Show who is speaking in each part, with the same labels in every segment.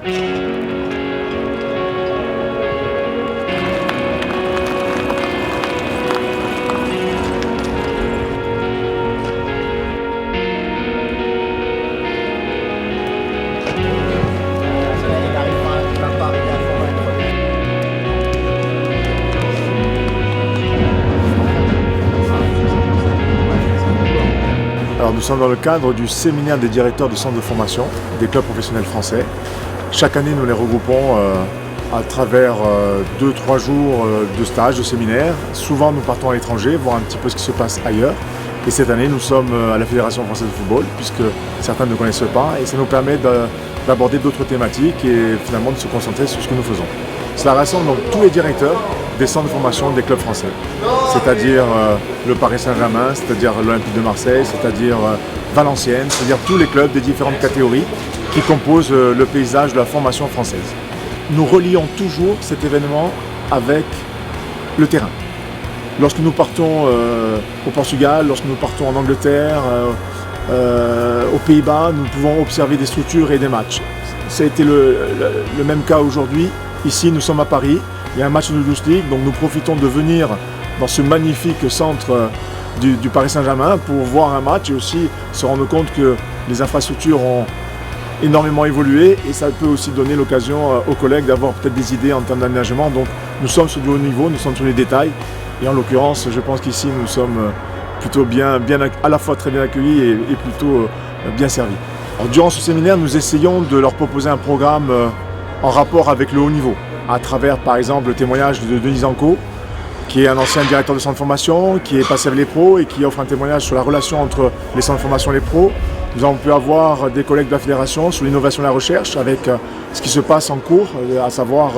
Speaker 1: Alors, nous sommes dans le cadre du séminaire des directeurs de centres de formation des clubs professionnels français. Chaque année, nous les regroupons à travers 2-3 jours de stage, de séminaire. Souvent, nous partons à l'étranger, voir un petit peu ce qui se passe ailleurs. Et cette année, nous sommes à la Fédération française de football, puisque certains ne connaissent pas, et ça nous permet d'aborder d'autres thématiques et finalement de se concentrer sur ce que nous faisons. Cela rassemble donc tous les directeurs des centres de formation des clubs français, c'est-à-dire le Paris Saint-Germain, c'est-à-dire l'Olympique de Marseille, c'est-à-dire Valenciennes, c'est-à-dire tous les clubs des différentes catégories qui composent le paysage de la formation française. Nous relions toujours cet événement avec le terrain. Lorsque nous partons au Portugal, lorsque nous partons en Angleterre, aux Pays-Bas, nous pouvons observer des structures et des matchs. Ça a été le même cas aujourd'hui. Ici, nous sommes à Paris. Il y a un match de Youth League, donc nous profitons de venir dans ce magnifique centre du Paris Saint-Germain pour voir un match et aussi se rendre compte que les infrastructures ont énormément évolué et ça peut aussi donner l'occasion aux collègues d'avoir peut-être des idées en termes d'aménagement. Donc nous sommes sur du haut niveau, nous sommes sur les détails et en l'occurrence, je pense qu'ici nous sommes plutôt bien à la fois très bien accueillis et plutôt bien servis. Alors, durant ce séminaire, nous essayons de leur proposer un programme en rapport avec le haut niveau, à travers par exemple le témoignage de Denis Anco, qui est un ancien directeur de centre de formation, qui est passé avec les pros et qui offre un témoignage sur la relation entre les centres de formation et les pros. Nous avons pu avoir des collègues de la fédération sur l'innovation et la recherche avec ce qui se passe en cours, à savoir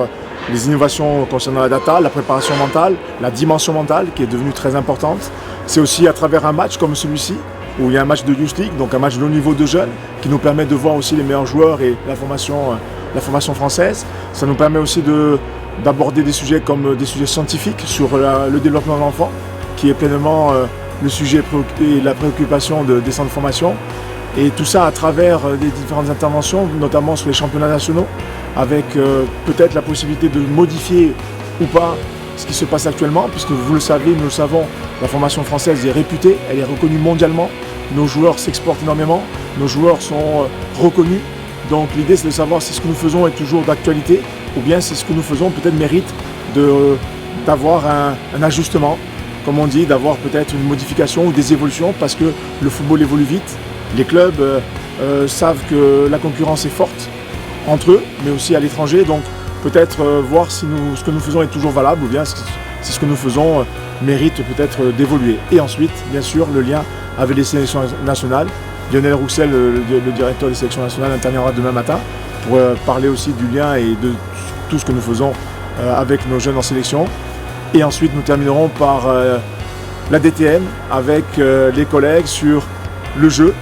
Speaker 1: les innovations concernant la data, la préparation mentale, la dimension mentale qui est devenue très importante. C'est aussi à travers un match comme celui-ci, où il y a un match de Youth League, donc un match de haut niveau de jeunes, qui nous permet de voir aussi les meilleurs joueurs et la formation française. Ça nous permet aussi d'aborder des sujets comme des sujets scientifiques sur le développement de l'enfant, qui est pleinement le sujet et la préoccupation des centres de formation. Et tout ça à travers des différentes interventions, notamment sur les championnats nationaux, avec peut-être la possibilité de modifier ou pas ce qui se passe actuellement, puisque vous le savez, nous le savons, la formation française est réputée, elle est reconnue mondialement, nos joueurs s'exportent énormément, nos joueurs sont reconnus. Donc l'idée c'est de savoir si ce que nous faisons est toujours d'actualité ou bien si ce que nous faisons peut-être mérite d'avoir un ajustement, comme on dit, d'avoir peut-être une modification ou des évolutions parce que le football évolue vite. Les clubs savent que la concurrence est forte entre eux, mais aussi à l'étranger. Donc peut-être voir si ce que nous faisons est toujours valable ou bien si ce que nous faisons mérite peut-être d'évoluer. Et ensuite, bien sûr, le lien avec les sélections nationales. Lionel Roussel, le directeur des sélections nationales, interviendra demain matin pour parler aussi du lien et de tout ce que nous faisons avec nos jeunes en sélection. Et ensuite, nous terminerons par la DTN avec les collègues sur le jeu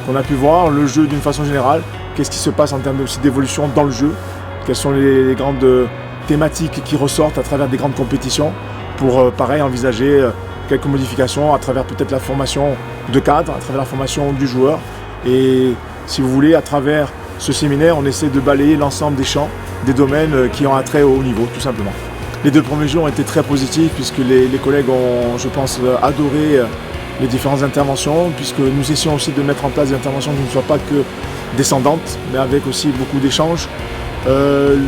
Speaker 1: qu'on a pu voir, le jeu d'une façon générale. Qu'est-ce qui se passe en termes aussi d'évolution dans le jeu? Quelles sont les grandes thématiques qui ressortent à travers des grandes compétitions pour, pareil, envisager quelques modifications à travers peut-être la formation de cadre, à travers la formation du joueur. Et si vous voulez, à travers ce séminaire, on essaie de balayer l'ensemble des champs, des domaines qui ont un très haut niveau, tout simplement. Les 2 premiers jours ont été très positifs puisque les collègues ont, je pense, adoré les différentes interventions, puisque nous essayons aussi de mettre en place des interventions qui ne soient pas que descendantes, mais avec aussi beaucoup d'échanges.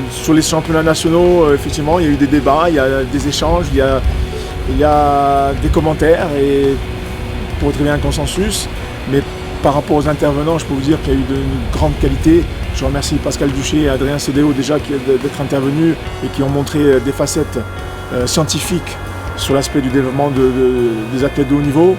Speaker 1: Sur les championnats nationaux, effectivement, il y a eu des débats, il y a des échanges, il y a des commentaires et pour très bien un consensus. Mais par rapport aux intervenants, je peux vous dire qu'il y a eu de grande qualité. Je remercie Pascal Duché et Adrien Cédéo déjà d'être intervenus et qui ont montré des facettes scientifiques sur l'aspect du développement des athlètes de haut niveau.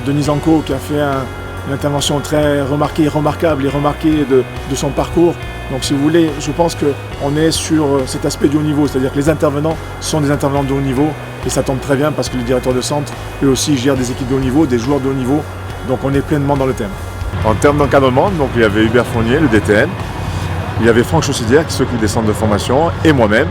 Speaker 1: Denis Anco qui a fait une intervention très remarquable et remarquée de son parcours. Donc si vous voulez, je pense qu'on est sur cet aspect du haut niveau, c'est-à-dire que les intervenants sont des intervenants de haut niveau et ça tombe très bien parce que les directeurs de centre, eux aussi, gèrent des équipes de haut niveau, des joueurs de haut niveau, donc on est pleinement dans le thème. En termes d'encadrement, donc il y avait Hubert Fournier, le DTN, il y avait Franck Chaussidière qui s'occupe des centres de formation et moi-même.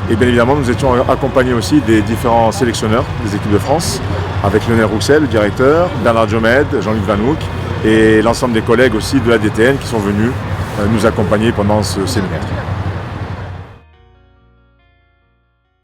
Speaker 1: Et bien évidemment, nous étions accompagnés aussi des différents sélectionneurs des équipes de France, avec Lionel Roussel, le directeur, Bernard Diomède, Jean-Luc Vanouk et l'ensemble des collègues aussi de la DTN qui sont venus nous accompagner pendant ce séminaire.